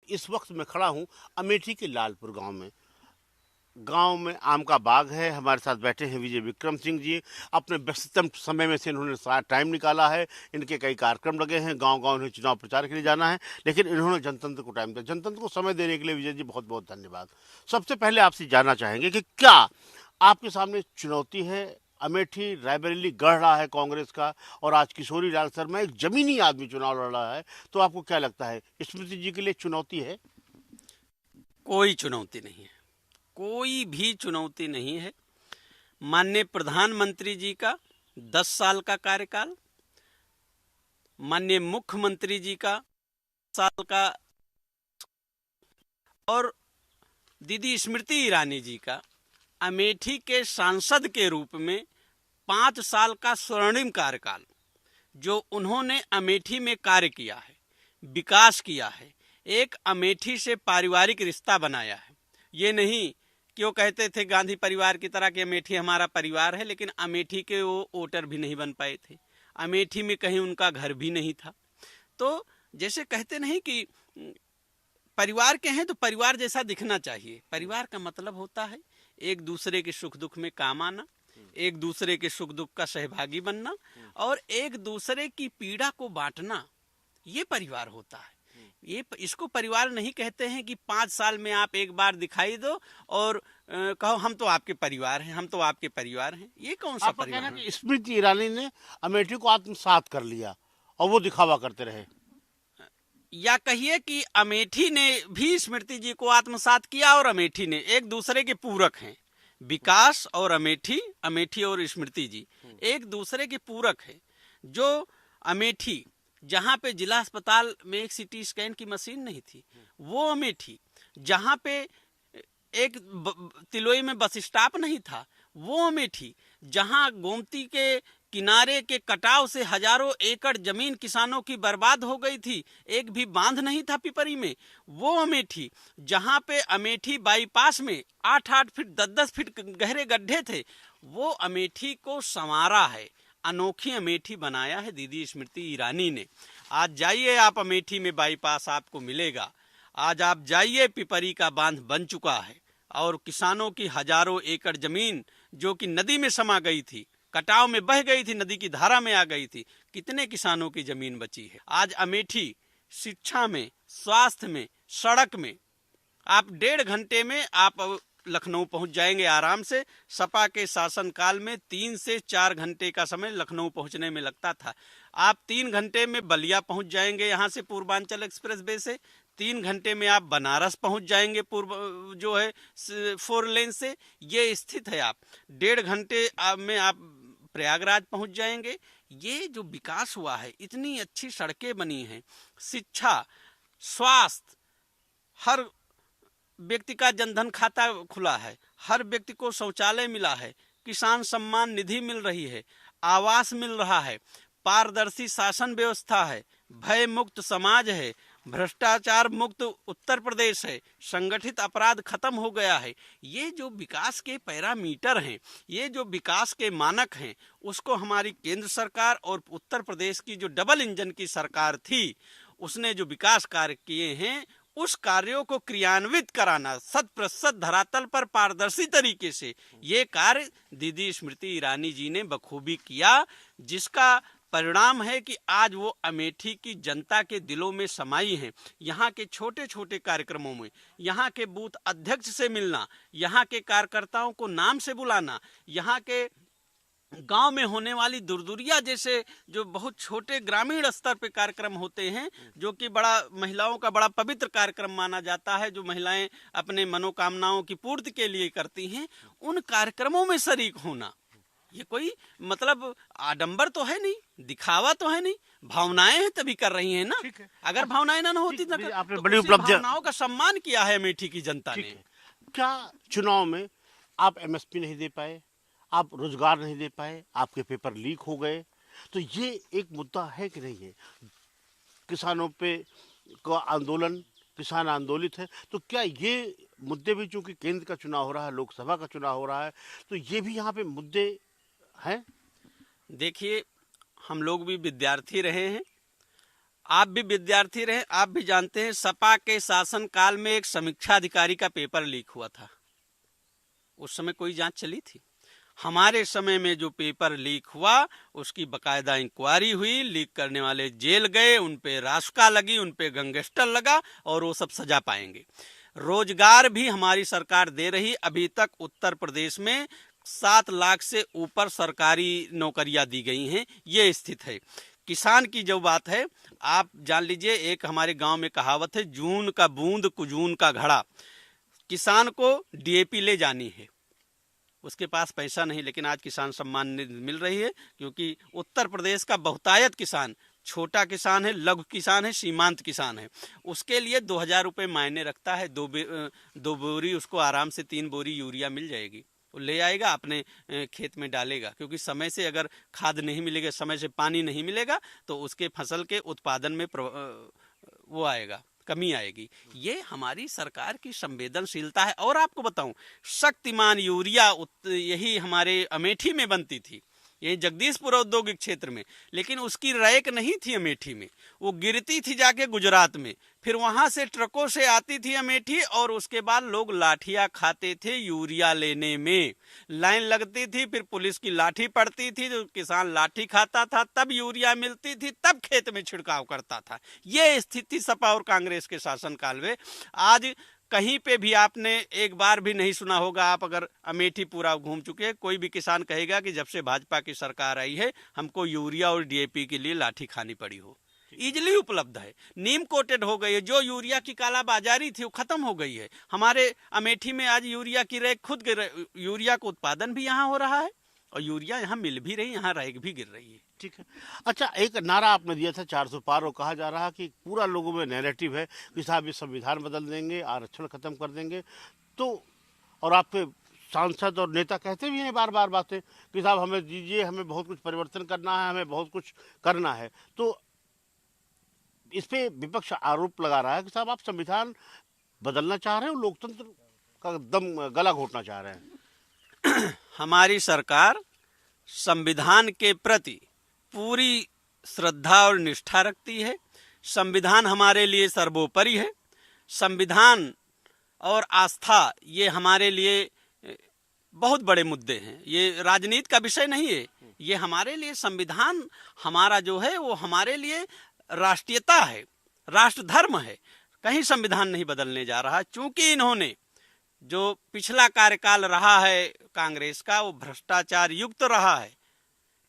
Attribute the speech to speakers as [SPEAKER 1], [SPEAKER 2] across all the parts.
[SPEAKER 1] इस वक्त मैं खड़ा हूँ अमेठी के लालपुर गांव में आम का बाग है। हमारे साथ बैठे हैं विजय विक्रम सिंह जी। अपने व्यस्ततम समय में से इन्होंने टाइम निकाला है। इनके कई कार्यक्रम लगे हैं, गांव-गांव इन्हें चुनाव प्रचार के लिए जाना है, लेकिन इन्होंने जनतंत्र को टाइम दिया। जनतंत्र को समय देने के लिए विजय जी बहुत-बहुत धन्यवाद। सबसे पहले आपसे जानना चाहेंगे कि क्या आपके सामने चुनौती है? अमेठी रायबरेली गढ़ रहा है कांग्रेस का, और आज किशोरी लाल शर्मा एक जमीनी आदमी चुनाव लड़ रहा है, तो आपको क्या लगता है स्मृति जी के लिए चुनौती है?
[SPEAKER 2] कोई चुनौती नहीं है, कोई भी चुनौती नहीं है। माननीय प्रधानमंत्री जी का 10 साल का कार्यकाल, माननीय मुख्यमंत्री जी का साल का, और दीदी स्मृति ईरानी जी का अमेठी के सांसद के रूप में 5 साल का स्वर्णिम कार्यकाल, जो उन्होंने अमेठी में कार्य किया है, विकास किया है, एक अमेठी से पारिवारिक रिश्ता बनाया है। ये नहीं कि वो कहते थे गांधी परिवार की तरह कि अमेठी हमारा परिवार है, लेकिन अमेठी के वो वोटर भी नहीं बन पाए थे, अमेठी में कहीं उनका घर भी नहीं था। तो जैसे कहते नहीं कि परिवार के हैं तो परिवार जैसा दिखना चाहिए। परिवार का मतलब होता है एक दूसरे के सुख दुख में काम आना, एक दूसरे के सुख दुख का सहभागी बनना, और एक दूसरे की पीड़ा को बांटना, ये परिवार होता है। ये इसको परिवार नहीं कहते हैं कि 5 साल में आप एक बार दिखाई दो और कहो हम तो आपके परिवार हैं, हम तो आपके परिवार हैं। ये कौन सा परिवार है?
[SPEAKER 1] कि स्मृति ईरानी ने अमेठी को आत्मसात कर लिया और वो दिखावा करते रहे,
[SPEAKER 2] या कहिए कि अमेठी ने भी स्मृति जी को आत्मसात किया और अमेठी ने, एक दूसरे के पूरक हैं। विकास और अमेठी, अमेठी और स्मृति जी एक दूसरे के पूरक है। जो अमेठी जहाँ पे जिला अस्पताल में एक सीटी स्कैन की मशीन नहीं थी, वो अमेठी जहाँ पे एक तिलोई में बस स्टॉप नहीं था, वो अमेठी जहाँ गोमती के किनारे के कटाव से हजारों एकड़ जमीन किसानों की बर्बाद हो गई थी, एक भी बांध नहीं था पिपरी में, वो अमेठी जहाँ पे अमेठी बाईपास में 8-8 फीट 10-10 फीट गहरे गड्ढे थे, वो अमेठी को संवारा है, अनोखी अमेठी बनाया है दीदी स्मृति ईरानी ने। आज जाइए आप अमेठी में, बाईपास आपको मिलेगा। आज आप जाइए, पिपरी का बांध बन चुका है और किसानों की हजारों एकड़ जमीन जो कि नदी में समा गई थी, कटाव में बह गई थी, नदी की धारा में आ गई थी, कितने किसानों की जमीन बची है। आज अमेठी शिक्षा में, स्वास्थ्य में, सड़क में, आप 1.5 घंटे में आप लखनऊ पहुंच जाएंगे आराम से। सपा के शासनकाल में 3 से 4 घंटे का समय लखनऊ पहुंचने में लगता था, आप 3 घंटे में बलिया पहुंच जाएंगे। यहाँ से पूर्वांचल एक्सप्रेस वे से 3 घंटे में आप बनारस पहुंच जाएंगे, पूर्व जो है 4 लेन से। ये स्थित है। आप 1.5 घंटे में आप प्रयागराज पहुंच जाएंगे। ये जो विकास हुआ है, इतनी अच्छी सड़कें बनी हैं, शिक्षा, स्वास्थ्य, हर व्यक्ति का जनधन खाता खुला है, हर व्यक्ति को शौचालय मिला है, किसान सम्मान निधि मिल रही है, आवास मिल रहा है, पारदर्शी शासन व्यवस्था है, भय मुक्त समाज है, भ्रष्टाचार मुक्त उत्तर प्रदेश है, संगठित अपराध खत्म हो गया है। ये जो विकास के पैरामीटर हैं, ये जो विकास के मानक हैं, उसको हमारी केंद्र सरकार और उत्तर प्रदेश की जो डबल इंजन की सरकार थी, उसने जो विकास कार्य किए हैं, उस कार्यों को क्रियान्वित कराना 100% धरातल पर पारदर्शी तरीके से, ये कार्य दीदी स्मृति ईरानी जी ने बखूबी किया, जिसका परिणाम है कि आज वो अमेठी की जनता के दिलों में समाई हैं। यहाँ के छोटे छोटे कार्यक्रमों में, यहाँ के बूथ अध्यक्ष से मिलना, यहाँ के कार्यकर्ताओं को नाम से बुलाना, यहाँ के गांव में होने वाली दुरदुरिया जैसे जो बहुत छोटे ग्रामीण स्तर पे कार्यक्रम होते हैं, जो कि बड़ा महिलाओं का बड़ा पवित्र कार्यक्रम माना जाता है, जो महिलाएं अपने मनोकामनाओं की पूर्ति के लिए करती हैं, उन कार्यक्रमों में शरीक होना, ये कोई मतलब आडंबर तो है नहीं, दिखावा तो है नहीं, भावनाएं हैं तभी कर रही हैं ना। अगर भावनाएं ना होती तो
[SPEAKER 1] आपने बड़ी उपलब्धि,
[SPEAKER 2] भावनाओं का सम्मान किया है अमेठी की जनता ने।
[SPEAKER 1] क्या चुनाव में आप एमएसपी नहीं दे पाए, आप रोजगार नहीं दे पाए, आपके पेपर लीक हो गए, तो ये एक मुद्दा है कि नहीं है? किसानों पे का आंदोलन, किसान आंदोलित है, तो क्या ये मुद्दे भी, चूंकि केंद्र का चुनाव हो रहा है, लोकसभा का चुनाव हो रहा है, तो ये भी यहाँ पे मुद्दे हैं?
[SPEAKER 2] देखिए, हम लोग भी विद्यार्थी रहे हैं, आप भी विद्यार्थी रहे, आप भी जानते हैं सपा के शासन काल में एक समीक्षा अधिकारी का पेपर लीक हुआ था। उस समय कोई जांच चली थी? हमारे समय में जो पेपर लीक हुआ उसकी बकायदा इंक्वायरी हुई, लीक करने वाले जेल गए, उन पे रासुका लगी, उन पे गैंगस्टर लगा और वो सब सजा पाएंगे। रोजगार भी हमारी सरकार दे रही। अभी तक उत्तर प्रदेश में 7 लाख से ऊपर सरकारी नौकरियां दी गई हैं। ये स्थिति है। किसान की जो बात है, आप जान लीजिए, एक हमारे गांव में कहावत है, जून का बूंद कुजून का घड़ा। किसान को डीएपी ले जानी है, उसके पास पैसा नहीं, लेकिन आज किसान सम्मान निधि मिल रही है, क्योंकि उत्तर प्रदेश का बहुतायत किसान छोटा किसान है, लघु किसान है, सीमांत किसान है। उसके लिए 2000 रुपये मायने रखता है। दो बोरी उसको आराम से 3 बोरी यूरिया मिल जाएगी, वो ले आएगा, अपने खेत में डालेगा। क्योंकि समय से अगर खाद नहीं मिलेगा, समय से पानी नहीं मिलेगा, तो उसके फसल के उत्पादन में वो आएगा, कमी आएगी। ये हमारी सरकार की संवेदनशीलता है। और आपको बताऊं, शक्तिमान यूरिया यही हमारे अमेठी में बनती थी, यही जगदीशपुर औद्योगिक क्षेत्र में, लेकिन उसकी रैक नहीं थी अमेठी में, वो गिरती थी जाके गुजरात में, फिर वहां से ट्रकों से आती थी अमेठी, और उसके बाद लोग लाठियां खाते थे यूरिया लेने में। लाइन लगती थी, फिर पुलिस की लाठी पड़ती थी, तो किसान लाठी खाता था, तब यूरिया मिलती थी, तब खेत में छिड़काव करता था। ये स्थिति सपा और कांग्रेस के शासनकाल में। आज कहीं पे भी आपने एक बार भी नहीं सुना होगा, आप अगर अमेठी पूरा घूम चुके हैं, कोई भी किसान कहेगा कि जब से भाजपा की सरकार आई है हमको यूरिया और डीएपी के लिए लाठी खानी पड़ी हो। इजिली उपलब्ध है, नीम कोटेड हो गई है। जो यूरिया की कालाबाजारी थी वो खत्म हो गई है। हमारे अमेठी में आज यूरिया की रैक खुद यूरिया का उत्पादन भी यहाँ हो रहा है, और यूरिया यहाँ मिल भी रही, यहाँ रैक भी गिर रही है।
[SPEAKER 1] ठीक है। अच्छा, एक नारा आपने दिया था 400 पार, और कहा जा रहा कि पूरा लोगों में नैरेटिव है कि साहब ये संविधान बदल देंगे, आरक्षण खत्म कर देंगे। तो और आपके सांसद और नेता कहते भी हैं बार बार बातें कि साहब हमें दीजिए, हमें बहुत कुछ परिवर्तन करना है, हमें बहुत कुछ करना है। तो इस पे विपक्ष आरोप लगा रहा है कि साहब आप संविधान बदलना चाह रहे हो, लोकतंत्र का दम गला घोटना चाह रहे हैं।
[SPEAKER 2] हमारी सरकार संविधान के प्रति पूरी श्रद्धा और निष्ठा रखती है। संविधान हमारे लिए सर्वोपरि है। संविधान और आस्था ये हमारे लिए बहुत बड़े मुद्दे हैं, ये राजनीति का विषय नहीं है। ये हमारे लिए संविधान हमारा जो है वो हमारे लिए राष्ट्रीयता है, राष्ट्र धर्म है। कहीं संविधान नहीं बदलने जा रहा, चूंकि इन्होंने जो पिछला कार्यकाल रहा है कांग्रेस का वो भ्रष्टाचार युक्त रहा है,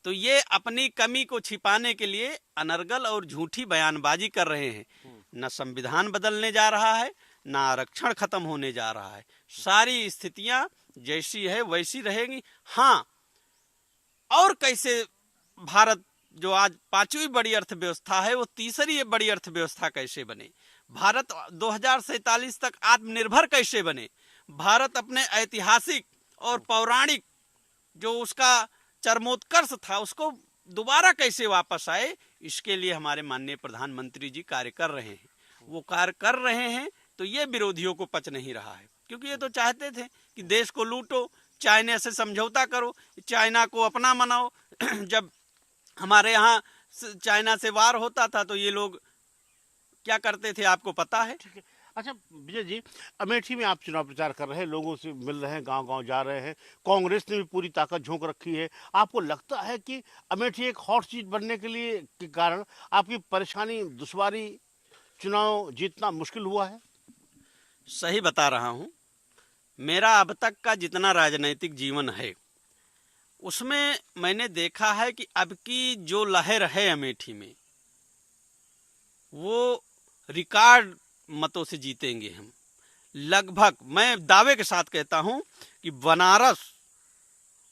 [SPEAKER 2] तो ये अपनी कमी को छिपाने के लिए अनर्गल और झूठी बयानबाजी कर रहे हैं। न संविधान बदलने जा रहा है, न आरक्षण खत्म होने जा रहा है। सारी स्थितियां जैसी है वैसी रहेंगी। हाँ, और कैसे भारत जो आज 5वीं बड़ी अर्थव्यवस्था है वो तीसरी बड़ी अर्थव्यवस्था कैसे बने, भारत 2047 तक आत्मनिर्भर कैसे बने, भारत अपने ऐतिहासिक और पौराणिक जो उसका चरमोत्कर्ष था उसको दोबारा कैसे वापस आए, इसके लिए हमारे माननीय प्रधानमंत्री जी कार्य कर रहे हैं। वो कार्य कर रहे हैं तो ये विरोधियों को पच नहीं रहा है, क्योंकि ये तो चाहते थे कि देश को लूटो, चाइना से समझौता करो, चाइना को अपना मनाओ। जब हमारे यहाँ चाइना से वार होता था तो ये लोग क्या करते थे आपको पता है।
[SPEAKER 1] अच्छा विजय जी, अमेठी में आप चुनाव प्रचार कर रहे हैं, लोगों से मिल रहे हैं, गांव-गांव जा रहे हैं, कांग्रेस ने भी पूरी ताकत झोंक रखी है। आपको लगता है कि अमेठी एक हॉट सीट बनने के कारण आपकी परेशानी, दुश्वारी, चुनाव जीतना मुश्किल हुआ है?
[SPEAKER 2] सही बता रहा हूँ। मेरा अब तक का जितना राजनीतिक जीवन है उसमें मैंने देखा है कि अब की जो लहर है अमेठी में वो रिकॉर्ड मतों से जीतेंगे हम। लगभग मैं दावे के साथ कहता हूं कि बनारस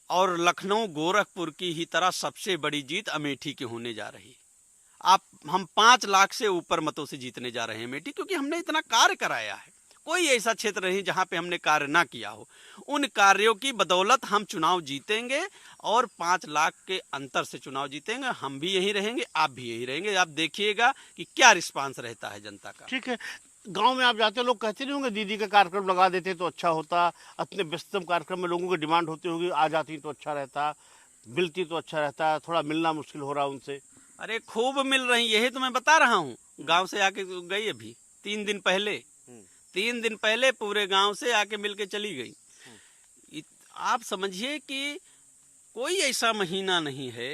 [SPEAKER 2] और लखनऊ गोरखपुर की ही तरह सबसे बड़ी जीत अमेठी की होने जा रही है। हम 5 लाख से ऊपर मतों से जीतने जा रहे हैं अमेठी, क्योंकि हमने इतना कार्य कराया है। कोई ऐसा क्षेत्र नहीं जहां पे हमने कार्य ना किया हो। उन कार्यों की बदौलत हम चुनाव जीतेंगे और 5 लाख के अंतर से चुनाव जीतेंगे। हम भी यही रहेंगे, आप भी यही रहेंगे। आप देखिएगा कि क्या रिस्पांस रहता है जनता का।
[SPEAKER 1] ठीक है। गांव में आप जाते, लोग कहते नहीं होंगे दीदी का कार्यक्रम लगा देते तो अच्छा होता, अपने व्यस्ततम कार्यक्रम में लोगों की डिमांड होती होगी, आ जाती तो अच्छा रहता, मिलती तो अच्छा रहता, थोड़ा मिलना मुश्किल हो रहा उनसे।
[SPEAKER 2] अरे खूब मिल रही, यही तो मैं बता रहा हूँ। गांव से आके गई अभी 3 दिन पहले, 3 दिन पहले पूरे गांव से आके मिल के चली गई। आप समझिए कि कोई ऐसा महीना नहीं है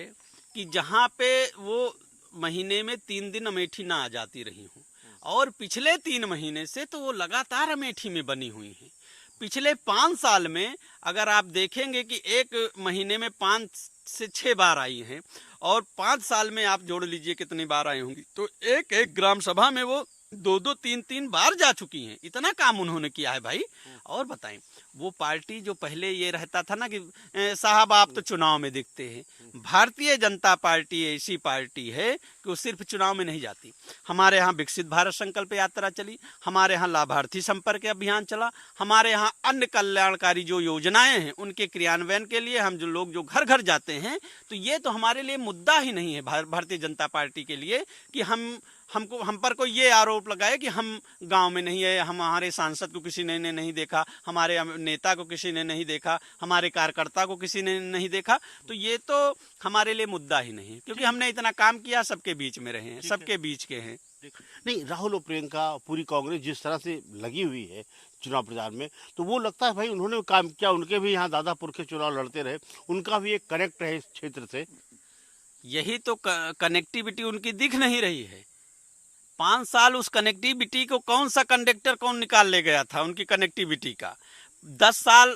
[SPEAKER 2] कि जहाँ पे वो महीने में 3 दिन अमेठी ना आ जाती रही हूँ। और पिछले 3 महीने से तो वो लगातार अमेठी में बनी हुई हैं। पिछले 5 साल में अगर आप देखेंगे कि एक महीने में 5 से 6 बार आई हैं, और 5 साल में आप जोड़ लीजिए कितनी बार आई होंगी, तो एक एक ग्राम सभा में वो 2-2, 3-3 बार जा चुकी हैं। इतना काम उन्होंने किया है भाई। और बताएं, वो पार्टी जो पहले ये रहता था ना कि साहब आप तो चुनाव में दिखते हैं, भारतीय जनता पार्टी ऐसी पार्टी है कि वो सिर्फ चुनाव में नहीं जाती। हमारे यहाँ विकसित भारत संकल्प यात्रा चली, हमारे यहाँ लाभार्थी संपर्क अभियान चला, हमारे यहाँ अन्य कल्याणकारी जो योजनाएं हैं उनके क्रियान्वयन के लिए हम जो लोग जो घर घर जाते हैं, तो ये तो हमारे लिए मुद्दा ही नहीं है भारतीय जनता पार्टी के लिए कि हम पर कोई ये आरोप लगाए कि हम गांव में नहीं है, हमारे सांसद को किसी ने नहीं देखा, हमारे नेता को किसी ने नहीं देखा, हमारे कार्यकर्ता को किसी ने नहीं देखा। तो ये तो हमारे लिए मुद्दा ही नहीं, क्योंकि हमने इतना काम किया, सबके बीच में रहे हैं, सबके बीच के हैं।
[SPEAKER 1] नहीं, राहुल और प्रियंका, पूरी कांग्रेस जिस तरह से लगी हुई है चुनाव प्रचार में, तो वो लगता है भाई उन्होंने काम किया। उनके भी यहाँ दादापुर के चुनाव लड़ते रहे, उनका भी एक कनेक्ट है इस क्षेत्र से।
[SPEAKER 2] यही तो कनेक्टिविटी उनकी दिख नहीं रही है। 5 साल उस कनेक्टिविटी को कौन सा कंडक्टर कौन निकाल ले गया था उनकी कनेक्टिविटी का। 10 साल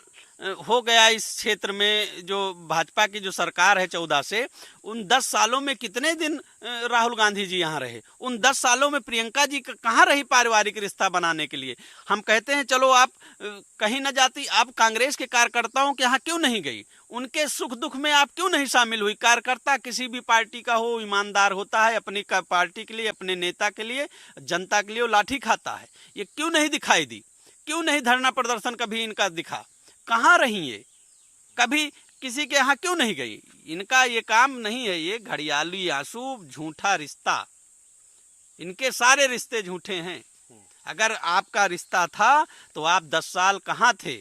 [SPEAKER 2] हो गया इस क्षेत्र में जो भाजपा की जो सरकार है 14 से, उन 10 सालों में कितने दिन राहुल गांधी जी यहाँ रहे? उन 10 सालों में प्रियंका जी कहाँ रही पारिवारिक रिश्ता बनाने के लिए? हम कहते हैं चलो आप कहीं न जाती, आप कांग्रेस के कार्यकर्ताओं के यहाँ क्यों नहीं गई? उनके सुख दुख में आप क्यों नहीं शामिल हुई? कार्यकर्ता किसी भी पार्टी का हो ईमानदार होता है, अपनी पार्टी के लिए, अपने नेता के लिए, जनता के लिए वो लाठी खाता है। ये क्यों नहीं दिखाई दी? क्यों नहीं धरना प्रदर्शन कभी इनका दिखा? कहाँ रही ये? कभी किसी के यहाँ क्यों नहीं गई? इनका ये काम नहीं है, ये घड़ियाली आंसू, झूठा रिश्ता। इनके सारे रिश्ते झूठे हैं। अगर आपका रिश्ता था तो आप 10 साल कहाँ थे?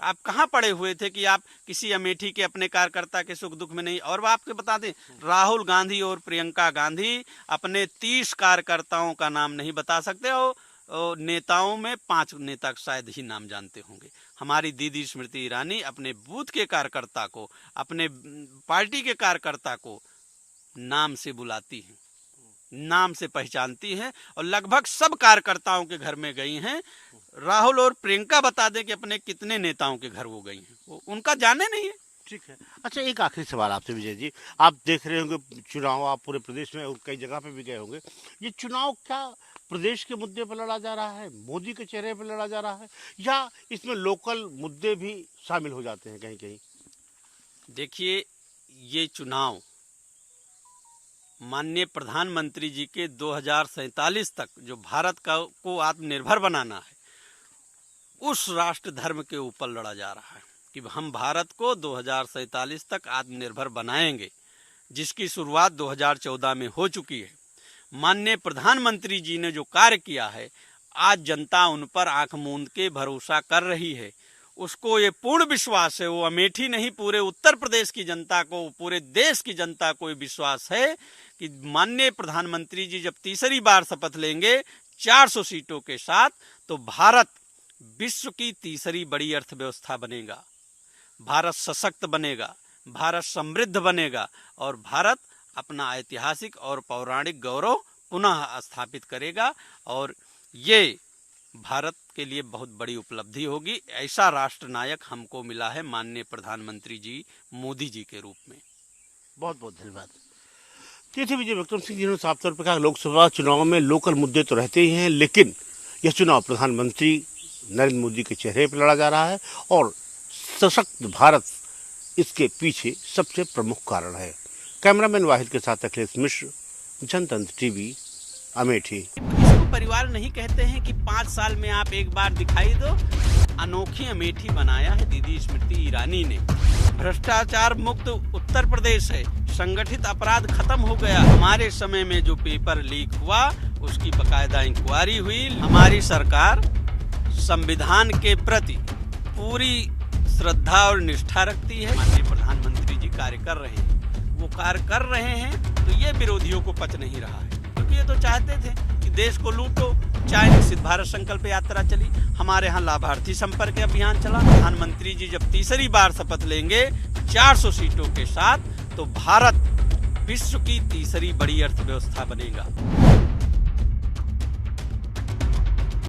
[SPEAKER 2] आप कहाँ पड़े हुए थे कि आप किसी अमेठी के अपने कार्यकर्ता के सुख दुख में नहीं? और आपके बता दें, राहुल गांधी और प्रियंका गांधी अपने 30 कार्यकर्ताओं का नाम नहीं बता सकते हो। नेताओं में 5 नेता शायद ही नाम जानते होंगे। हमारी दीदी स्मृति ईरानी अपने बूथ के कार्यकर्ता को, अपने पार्टी के कार्यकर्ता को नाम से बुलाती हैं, नाम से पहचानती हैं, और लगभग सब कार्यकर्ताओं के घर में गई हैं। राहुल और प्रियंका बता दें कि अपने कितने नेताओं के घर वो गई हैं, वो उनका जाने नहीं है।
[SPEAKER 1] ठीक है। अच्छा, एक आखिरी सवाल आपसे विजय जी, आप देख रहे होंगे चुनाव, आप पूरे प्रदेश में और कई जगह पे भी गए होंगे, ये चुनाव क्या प्रदेश के मुद्दे पर लड़ा जा रहा है, मोदी के चेहरे पर लड़ा जा रहा है, या इसमें लोकल मुद्दे भी शामिल हो जाते हैं कहीं कहीं?
[SPEAKER 2] देखिए, ये चुनाव माननीय प्रधानमंत्री जी के 2047 तक जो भारत को आत्मनिर्भर बनाना है, उस राष्ट्र धर्म के ऊपर लड़ा जा रहा है कि हम भारत को 2047 तक आत्मनिर्भर बनाएंगे, जिसकी शुरुआत 2014 में हो चुकी है। माननीय प्रधानमंत्री जी ने जो कार्य किया है, आज जनता उन पर आंख मूंद के भरोसा कर रही है। उसको ये पूर्ण विश्वास है, वो अमेठी नहीं, पूरे उत्तर प्रदेश की जनता को, पूरे देश की जनता को विश्वास है कि माननीय प्रधानमंत्री जी जब तीसरी बार शपथ लेंगे 400 सीटों के साथ, तो भारत विश्व की तीसरी बड़ी अर्थव्यवस्था बनेगा, भारत सशक्त बनेगा, भारत समृद्ध बनेगा, और भारत अपना ऐतिहासिक और पौराणिक गौरव पुनः स्थापित करेगा। और ये भारत के लिए बहुत बड़ी उपलब्धि होगी। ऐसा राष्ट्र नायक हमको मिला है माननीय प्रधानमंत्री जी मोदी जी के रूप में।
[SPEAKER 1] बहुत बहुत धन्यवाद। थे विजय विक्रम सिंह जी ने साफ तौर पर कहा, लोकसभा चुनाव में लोकल मुद्दे तो रहते ही हैं, लेकिन यह चुनाव प्रधानमंत्री नरेंद्र मोदी के चेहरे पर लड़ा जा रहा है, और सशक्त भारत इसके पीछे सबसे प्रमुख कारण है। कैमरामैन वाहिद के साथ अखिलेश मिश्र, जनतंत्र टीवी, अमेठी।
[SPEAKER 2] इसको परिवार नहीं कहते हैं कि 5 साल में आप एक बार दिखाई दो। अनोखी अमेठी बनाया है दीदी स्मृति ईरानी ने। भ्रष्टाचार मुक्त उत्तर प्रदेश है, संगठित अपराध खत्म हो गया। हमारे समय में जो पेपर लीक हुआ उसकी बकायदा इंक्वायरी हुई। हमारी सरकार संविधान के प्रति पूरी श्रद्धा और निष्ठा रखती है। माननीय प्रधानमंत्री जी कार्य कर रहे हैं, वो कार्य कर रहे हैं तो ये विरोधियों को पच नहीं रहा है, क्योंकि ये तो चाहते थे कि देश को लूटो। चाहे विकसित भारत संकल्प यात्रा चली, हमारे यहाँ लाभार्थी संपर्क अभियान चला। प्रधानमंत्री जी जब तीसरी बार शपथ लेंगे 400 सीटों के साथ, तो भारत विश्व की तीसरी बड़ी अर्थव्यवस्था बनेगा।